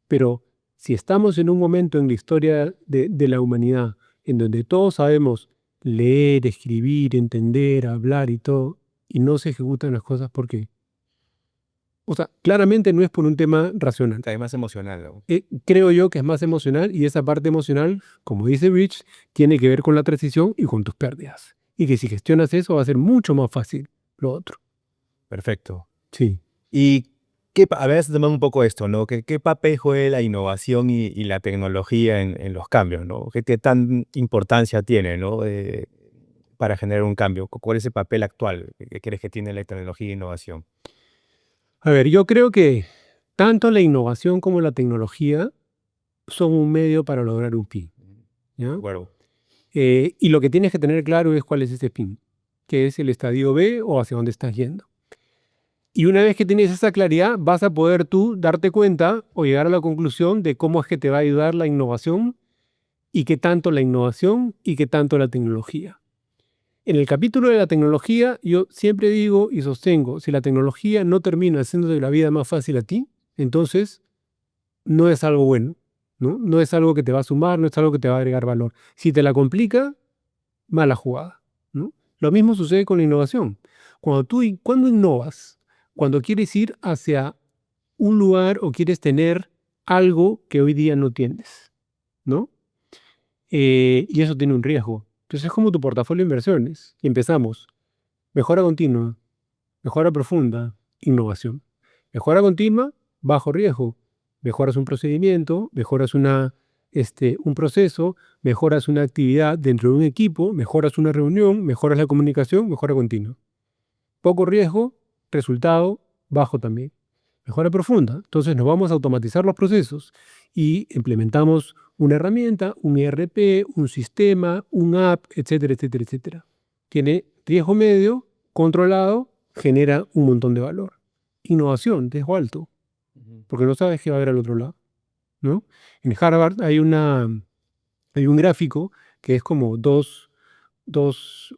Speaker 1: pero si estamos en un momento en la historia de la humanidad en donde todos sabemos leer, escribir, entender, hablar y todo, y no se ejecutan las cosas, ¿por qué? O sea, claramente no es por un tema racional.
Speaker 2: Es más emocional, ¿no?
Speaker 1: Creo yo que es más emocional, y esa parte emocional, como dice Rich, tiene que ver con la transición y con tus pérdidas. Y que si gestionas eso va a ser mucho más fácil lo otro.
Speaker 2: Perfecto.
Speaker 1: Sí.
Speaker 2: Y a ver, tomando un poco esto, ¿no? ¿Qué papel juega la innovación y la tecnología en los cambios, ¿no? ¿Qué tan importancia tiene, ¿no? Para generar un cambio? ¿Cuál es el papel actual que crees que tiene la tecnología e innovación?
Speaker 1: A ver, yo creo que tanto la innovación como la tecnología son un medio para lograr un fin, ¿ya?
Speaker 2: Bueno,
Speaker 1: Y lo que tienes que tener claro es cuál es ese fin, que es el estadio B o hacia dónde estás yendo. Y una vez que tienes esa claridad, vas a poder tú darte cuenta o llegar a la conclusión de cómo es que te va a ayudar la innovación y qué tanto la innovación y qué tanto la tecnología. En el capítulo de la tecnología, yo siempre digo y sostengo, si la tecnología no termina haciéndote la vida más fácil a ti, entonces no es algo bueno, ¿no? No es algo que te va a sumar, no es algo que te va a agregar valor. Si te la complica, mala jugada, ¿no? Lo mismo sucede con la innovación. Cuando innovas, cuando quieres ir hacia un lugar o quieres tener algo que hoy día no tienes, ¿no? Y eso tiene un riesgo. Entonces es como tu portafolio de inversiones. Y empezamos. Mejora continua, mejora profunda, innovación. Mejora continua, bajo riesgo. Mejoras un procedimiento, mejoras un proceso, mejoras una actividad dentro de un equipo, mejoras una reunión, mejoras la comunicación, mejora continua. Poco riesgo, resultado bajo también. Mejora profunda. Entonces nos vamos a automatizar los procesos y implementamos una herramienta, un ERP, un sistema, un app, etcétera, etcétera, etcétera. Tiene riesgo medio, controlado, genera un montón de valor. Innovación, riesgo alto, porque no sabes qué va a haber al otro lado, ¿no? En Harvard hay un gráfico que es como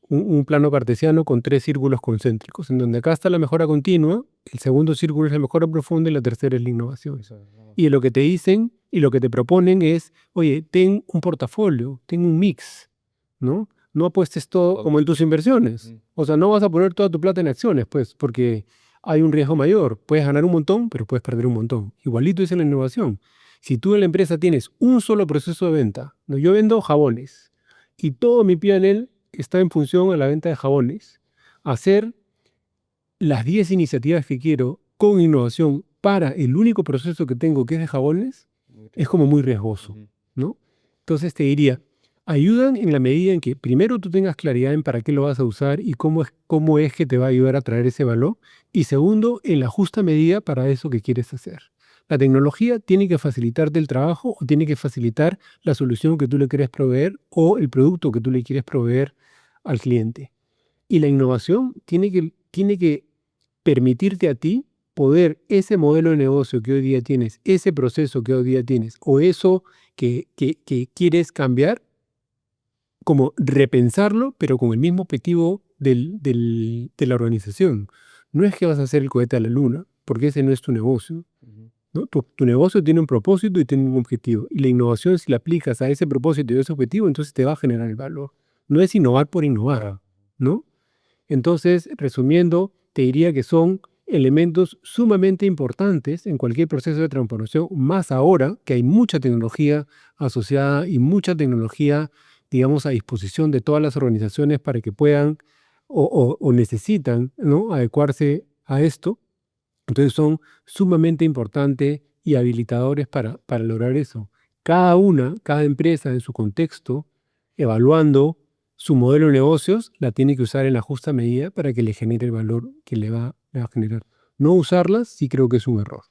Speaker 1: un plano cartesiano con 3 círculos concéntricos, en donde acá está la mejora continua, el segundo círculo es la mejora profunda y la tercera es la innovación. Y lo que te dicen y lo que te proponen es, oye, ten un portafolio, ten un mix, ¿no? No apuestes todo como en tus inversiones. O sea, no vas a poner toda tu plata en acciones, pues, porque hay un riesgo mayor. Puedes ganar un montón, pero puedes perder un montón. Igualito es en la innovación. Si tú en la empresa tienes un solo proceso de venta, ¿no? Yo vendo jabones y todo mi P&L está en función a la venta de jabones, hacer las 10 iniciativas que quiero con innovación para el único proceso que tengo, que es de jabones, es como muy riesgoso, ¿no? Entonces te diría, ayudan en la medida en que primero tú tengas claridad en para qué lo vas a usar y cómo es que te va a ayudar a traer ese valor, y segundo, en la justa medida para eso que quieres hacer. La tecnología tiene que facilitarte el trabajo o tiene que facilitar la solución que tú le quieres proveer o el producto que tú le quieres proveer al cliente. Y la innovación tiene que permitirte a ti poder ese modelo de negocio que hoy día tienes, ese proceso que hoy día tienes o eso que quieres cambiar, como repensarlo, pero con el mismo objetivo de la organización. No es que vas a hacer el cohete a la luna, porque ese no es tu negocio, ¿no? Tu negocio tiene un propósito y tiene un objetivo. Y la innovación, si la aplicas a ese propósito y a ese objetivo, entonces te va a generar el valor. No es innovar por innovar, ¿no? Entonces, resumiendo, te diría que son elementos sumamente importantes en cualquier proceso de transformación, más ahora que hay mucha tecnología asociada y mucha tecnología, digamos, a disposición de todas las organizaciones para que puedan o necesitan, ¿no?, adecuarse a esto. Entonces son sumamente importantes y habilitadores para lograr eso. Cada empresa en su contexto, evaluando su modelo de negocios, la tiene que usar en la justa medida para que le genere el valor que le va a generar. No usarlas sí creo que es un error,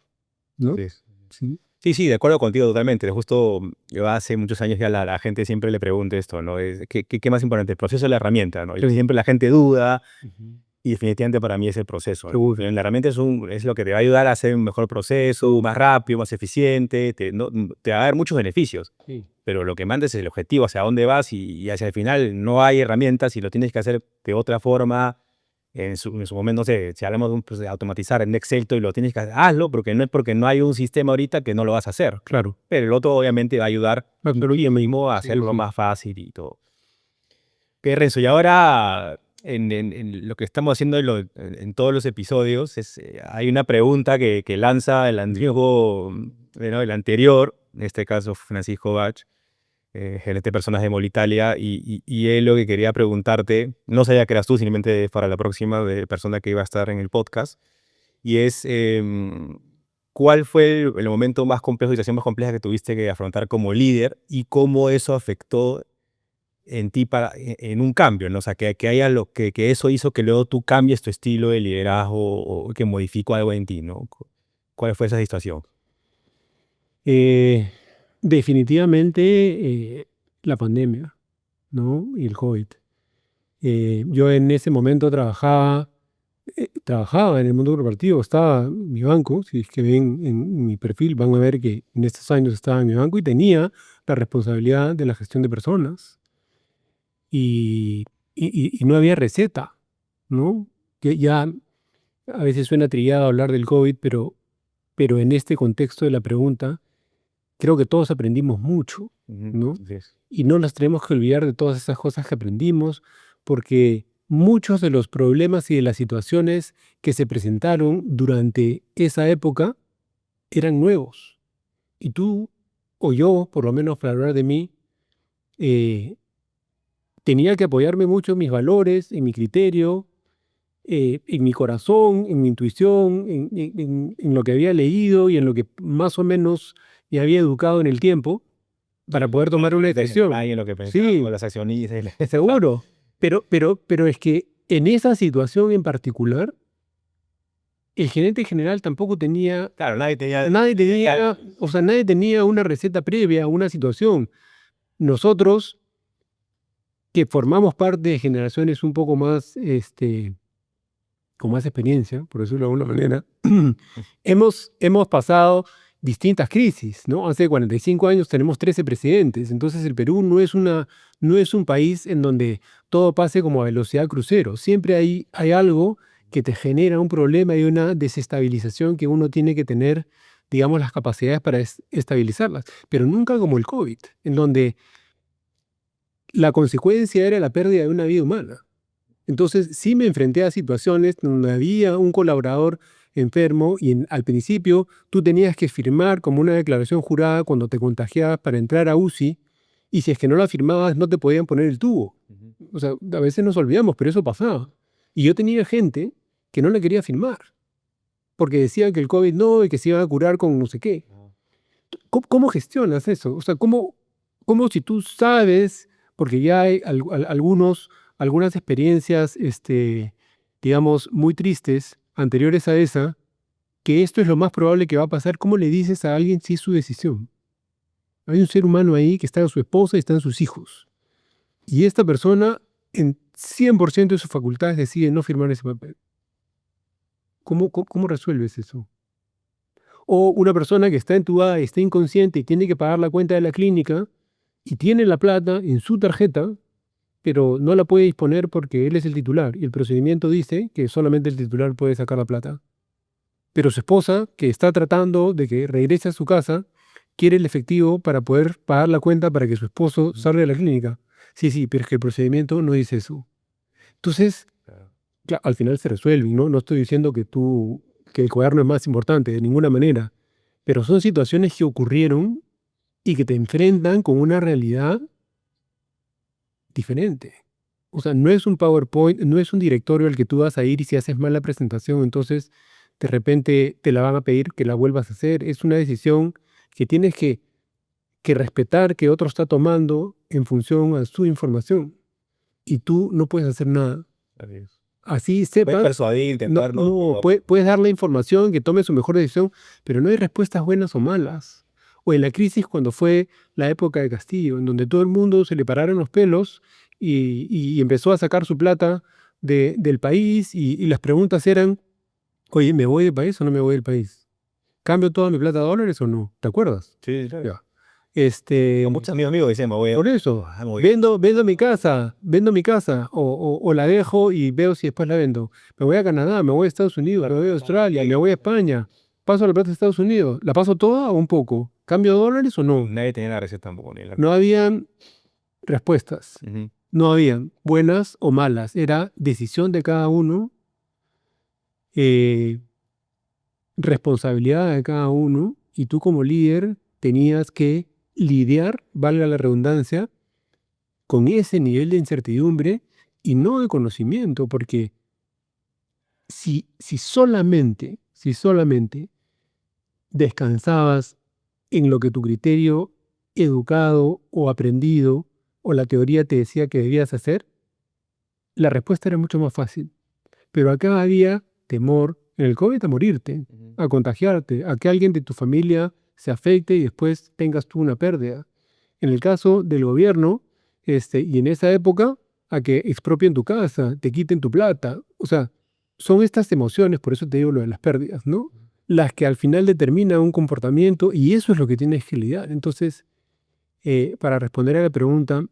Speaker 1: ¿no?
Speaker 2: Sí.
Speaker 1: Sí.
Speaker 2: Sí, de acuerdo contigo totalmente. Justo yo hace muchos años ya la gente siempre le pregunta esto, ¿no? ¿Qué más importante? El proceso o la herramienta, ¿no? Y
Speaker 1: Sí.
Speaker 2: siempre la gente duda
Speaker 1: Ujú.
Speaker 2: y definitivamente para mí es el proceso, ¿no?
Speaker 1: Seguro.
Speaker 2: Pero la herramienta es lo que te va a ayudar a hacer un mejor proceso, más rápido, más eficiente, te va a dar muchos beneficios.
Speaker 1: Sí.
Speaker 2: Pero lo que manda es el objetivo, hacia dónde vas y hacia el final no hay herramientas y lo tienes que hacer de otra forma. En su momento, no sé, si hablamos de automatizar en Excel y lo tienes que hacer, hazlo, porque no hay un sistema ahorita que no lo vas a hacer.
Speaker 1: Claro.
Speaker 2: Pero el otro obviamente va a ayudar mismo a
Speaker 1: Sí,
Speaker 2: hacerlo
Speaker 1: sí.
Speaker 2: más fácil y todo. Ok, Renzo, y ahora en lo que estamos haciendo en todos los episodios, hay una pregunta que lanza el anterior, en este caso Francisco Bach, gerente de personas de Molitalia, y él lo que quería preguntarte, no sabía que eras tú, simplemente para la próxima persona que iba a estar en el podcast, y es, ¿cuál fue el momento más complejo, situación más compleja que tuviste que afrontar como líder y cómo eso afectó en ti en un cambio, ¿no? O sea, que haya que eso hizo que luego tú cambies tu estilo de liderazgo o que modificó algo en ti, ¿no? ¿Cuál fue esa situación?
Speaker 1: Definitivamente la pandemia, ¿no? Y el COVID. Yo en ese momento trabajaba en el mundo corporativo, estaba en mi banco, si es que ven en mi perfil, van a ver que en estos años estaba en mi banco y tenía la responsabilidad de la gestión de personas. Y no había receta, ¿no? Que ya a veces suena trillado hablar del COVID, pero en este contexto de la pregunta, creo que todos aprendimos mucho, ¿no?
Speaker 2: Así es.
Speaker 1: Y no las tenemos que olvidar de todas esas cosas que aprendimos, porque muchos de los problemas y de las situaciones que se presentaron durante esa época eran nuevos. Y tú, o yo, por lo menos para hablar de mí, eh, tenía que apoyarme mucho en mis valores, en mi criterio, en mi corazón, en mi intuición, en lo que había leído y en lo que más o menos me había educado en el tiempo para poder tomar una decisión.
Speaker 2: Ahí en lo que pensaba,
Speaker 1: Sí,
Speaker 2: con las accionistas.
Speaker 1: seguro. Pero es que en esa situación en particular, el gerente general tampoco tenía,
Speaker 2: Claro, nadie
Speaker 1: nadie tenía una receta previa a una situación. Nosotros, que formamos parte de generaciones un poco más, con más experiencia, por decirlo de alguna manera, hemos pasado distintas crisis, ¿no? Hace 45 años tenemos 13 presidentes, entonces el Perú no es un país en donde todo pase como a velocidad crucero. Siempre hay algo que te genera un problema y una desestabilización que uno tiene que tener, digamos, las capacidades para estabilizarlas, pero nunca como el COVID, en donde la consecuencia era la pérdida de una vida humana. Entonces sí me enfrenté a situaciones donde había un colaborador enfermo y al principio tú tenías que firmar como una declaración jurada cuando te contagiabas para entrar a UCI, y si es que no la firmabas no te podían poner el tubo.
Speaker 2: Ujú.
Speaker 1: O sea, a veces nos olvidamos, pero eso pasaba. Y yo tenía gente que no la quería firmar porque decían que el COVID no y que se iban a curar con no sé qué.
Speaker 2: Ah,
Speaker 1: ¿Cómo gestionas eso? O sea, ¿cómo si tú sabes, porque ya hay algunas experiencias, digamos, muy tristes anteriores a esa, que esto es lo más probable que va a pasar? ¿Cómo le dices a alguien si es su decisión? Hay un ser humano ahí que está con su esposa y están sus hijos. Y esta persona, en 100% de sus facultades, decide no firmar ese papel. ¿Cómo resuelves eso? O una persona que está entubada y está inconsciente y tiene que pagar la cuenta de la clínica y tiene la plata en su tarjeta, pero no la puede disponer porque él es el titular y el procedimiento dice que solamente el titular puede sacar la plata. Pero su esposa, que está tratando de que regrese a su casa, quiere el efectivo para poder pagar la cuenta para que su esposo
Speaker 2: ujú,
Speaker 1: salga de la clínica. Sí, sí, pero es que el procedimiento no dice eso. Entonces,
Speaker 2: claro.
Speaker 1: claro, al final se resuelve, ¿no? No estoy diciendo que el cuaderno es más importante, de ninguna manera. Pero son situaciones que ocurrieron y que te enfrentan con una realidad diferente. O sea, no es un PowerPoint, no es un directorio al que tú vas a ir y si haces mal la presentación, entonces de repente te la van a pedir que la vuelvas a hacer. Es una decisión que tienes que respetar que otro está tomando en función a su información. Y tú no puedes hacer nada.
Speaker 2: Así es.
Speaker 1: Así
Speaker 2: Puedes
Speaker 1: sepas,
Speaker 2: persuadir,
Speaker 1: no,
Speaker 2: intentar, ¿no?
Speaker 1: no, puedes dar la información que tome su mejor decisión, pero no hay respuestas buenas o malas. O en la crisis cuando fue la época de Castillo, en donde todo el mundo se le pararon los pelos y empezó a sacar su plata del país y las preguntas eran, oye, ¿me voy del país o no me voy del país? ¿Cambio toda mi plata a dólares o no? ¿Te acuerdas?
Speaker 2: Sí, claro.
Speaker 1: Ya.
Speaker 2: Con muchos amigos míos dicen, me voy a...
Speaker 1: Por eso,
Speaker 2: Ah, muy bien.
Speaker 1: vendo mi casa o la dejo y veo si después la vendo. Me voy a Canadá, me voy a Estados Unidos, me voy a Australia, me voy a España. Paso la plata de Estados Unidos. ¿La paso toda o un poco? ¿Cambio dólares o no?
Speaker 2: Nadie tenía la receta tampoco, ni la...
Speaker 1: No habían respuestas.
Speaker 2: Ujú.
Speaker 1: No habían buenas o malas. Era decisión de cada uno, eh, responsabilidad de cada uno, y tú como líder tenías que lidiar, valga la redundancia, con ese nivel de incertidumbre y no de conocimiento, porque si solamente descansabas en lo que tu criterio educado o aprendido o la teoría te decía que debías hacer, la respuesta era mucho más fácil. Pero acá había temor en el COVID a morirte,
Speaker 2: Ujú.
Speaker 1: a contagiarte, a que alguien de tu familia se afecte y después tengas tú una pérdida. En el caso del gobierno, y en esa época, a que expropien tu casa, te quiten tu plata. O sea, son estas emociones, por eso te digo lo de las pérdidas, ¿no? Las que al final determinan un comportamiento y eso es lo que tienes que lidiar. Entonces, para responder a la pregunta,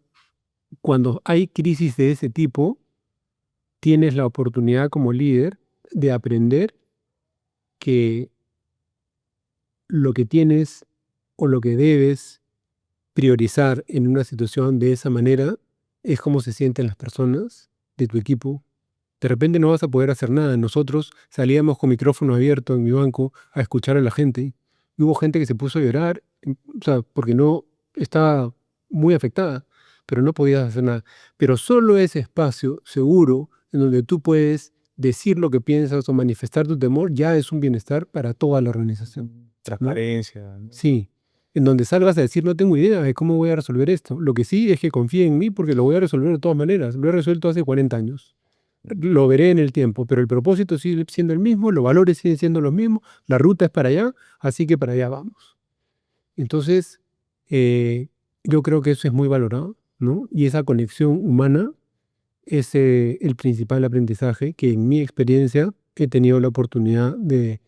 Speaker 1: cuando hay crisis de ese tipo, tienes la oportunidad como líder de aprender que lo que tienes o lo que debes priorizar en una situación de esa manera es cómo se sienten las personas de tu equipo. De repente no vas a poder hacer nada. Nosotros salíamos con micrófono abierto en mi banco a escuchar a la gente. Y hubo gente que se puso a llorar, o sea, porque no estaba muy afectada, pero no podías hacer nada. Pero solo ese espacio seguro en donde tú puedes decir lo que piensas o manifestar tu temor ya es un bienestar para toda la organización, ¿no?
Speaker 2: Transparencia, ¿no?
Speaker 1: Sí, en donde salgas a decir no tengo idea de cómo voy a resolver esto. Lo que sí es que confíe en mí porque lo voy a resolver de todas maneras. Lo he resuelto hace 40 años. Lo veré en el tiempo, pero el propósito sigue siendo el mismo, los valores siguen siendo los mismos, la ruta es para allá, así que para allá vamos. Entonces, eh, yo creo que eso es muy valorado, ¿no? Y esa conexión humana es el principal aprendizaje que en mi experiencia he tenido la oportunidad de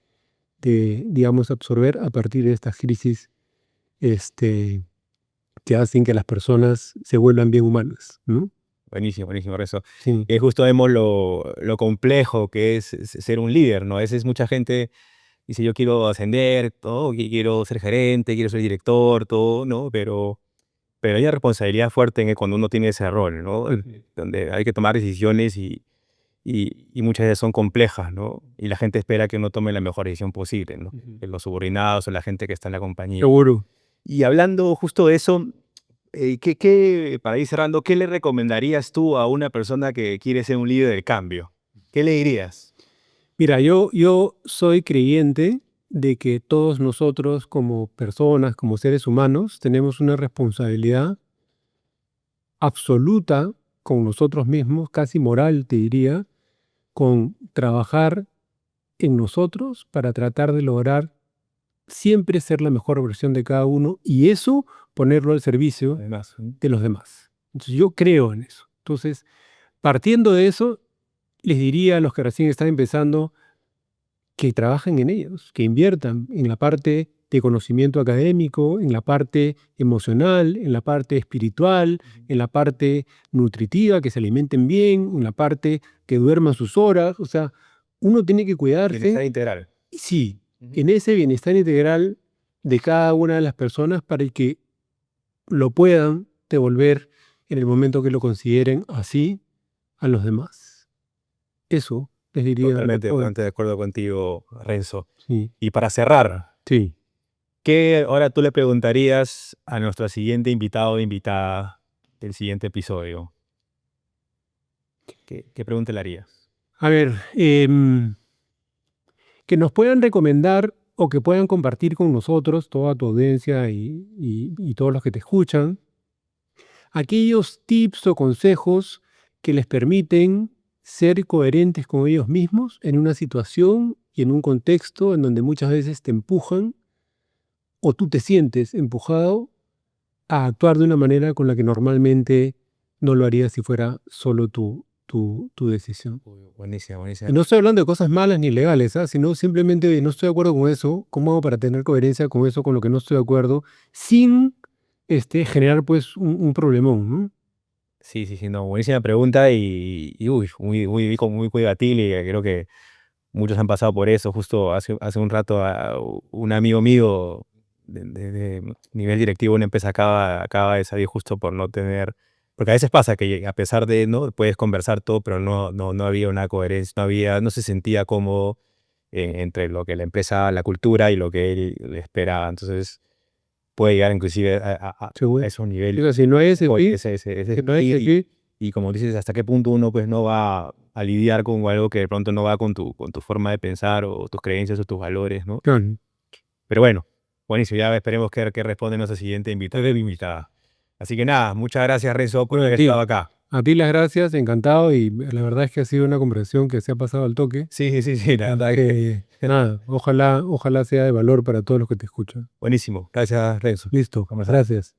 Speaker 1: digamos, absorber a partir de estas crisis que hacen que las personas se vuelvan bien humanas, ¿no?
Speaker 2: Buenísimo, buenísimo, Renzo.
Speaker 1: Sí.
Speaker 2: Que justo vemos lo complejo que es ser un líder, ¿no? A veces mucha gente dice, yo quiero ascender, todo, quiero ser gerente, quiero ser director, todo, ¿no? Pero hay una responsabilidad fuerte cuando uno tiene ese rol, ¿no? Donde hay que tomar decisiones y muchas veces son complejas, ¿no? Y la gente espera que uno tome la mejor decisión posible, ¿no? Que los subordinados o la gente que está en la compañía.
Speaker 1: Seguro.
Speaker 2: Y hablando justo de eso, para ir cerrando, ¿qué le recomendarías tú a una persona que quiere ser un líder del cambio? ¿Qué le dirías?
Speaker 1: Mira, yo soy creyente de que todos nosotros como personas, como seres humanos, tenemos una responsabilidad absoluta con nosotros mismos, casi moral, te diría, con trabajar en nosotros para tratar de lograr siempre ser la mejor versión de cada uno y eso ponerlo al servicio
Speaker 2: Además,
Speaker 1: de los demás. Entonces, yo creo en eso. Entonces, partiendo de eso, les diría a los que recién están empezando que trabajen en ellos, que inviertan en la parte de conocimiento académico, en la parte emocional, en la parte espiritual, en la parte nutritiva, que se alimenten bien, en la parte que duerman sus horas. O sea, uno tiene que cuidarse.
Speaker 2: bienestar integral.
Speaker 1: Sí, en ese bienestar integral de cada una de las personas para que lo puedan devolver en el momento que lo consideren así a los demás. Eso les diría.
Speaker 2: Totalmente de acuerdo contigo, Renzo.
Speaker 1: Sí,
Speaker 2: Y para cerrar,
Speaker 1: sí.
Speaker 2: ¿qué ahora tú le preguntarías a nuestro siguiente invitado o invitada del siguiente episodio? ¿Qué pregunta le harías?
Speaker 1: A ver, que nos puedan recomendar o que puedan compartir con nosotros, toda tu audiencia y todos los que te escuchan, aquellos tips o consejos que les permiten ser coherentes con ellos mismos en una situación y en un contexto en donde muchas veces te empujan o tú te sientes empujado a actuar de una manera con la que normalmente no lo harías si fuera solo tu decisión.
Speaker 2: Buenísima, buenísima.
Speaker 1: Y no estoy hablando de cosas malas ni legales, sino simplemente de no estoy de acuerdo con eso, ¿cómo hago para tener coherencia con eso, con lo que no estoy de acuerdo, sin generar pues un problemón, ¿no?
Speaker 2: Sí, no, buenísima pregunta y uy, muy debatible y creo que muchos han pasado por eso. Justo hace un rato un amigo mío de nivel directivo de una empresa acaba de salir justo por no tener, porque a veces pasa que a pesar de, ¿no? Puedes conversar todo, pero no había una coherencia, no se sentía cómodo entre lo que la empresa, la cultura y lo que él esperaba. Entonces puede llegar inclusive a
Speaker 1: Seguro.
Speaker 2: esos niveles.
Speaker 1: Digo, si no hay ese
Speaker 2: Oye,
Speaker 1: fit,
Speaker 2: ese
Speaker 1: si no hay ese
Speaker 2: y,
Speaker 1: fit,
Speaker 2: y como dices, hasta qué punto uno pues no va a lidiar con algo que de pronto no va con tu forma de pensar o tus creencias o tus valores, ¿no?
Speaker 1: claro.
Speaker 2: Pero bueno, buenísimo, ya esperemos que responde nuestra siguiente invitada. Así que nada, muchas gracias Renzo por haber
Speaker 1: Sí.
Speaker 2: estado acá.
Speaker 1: A ti las gracias, encantado y la verdad es que ha sido una conversación que se ha pasado al toque.
Speaker 2: Sí, la verdad que
Speaker 1: Nada, ojalá sea de valor para todos los que te escuchan.
Speaker 2: buenísimo. Gracias Renzo.
Speaker 1: Listo, gracias.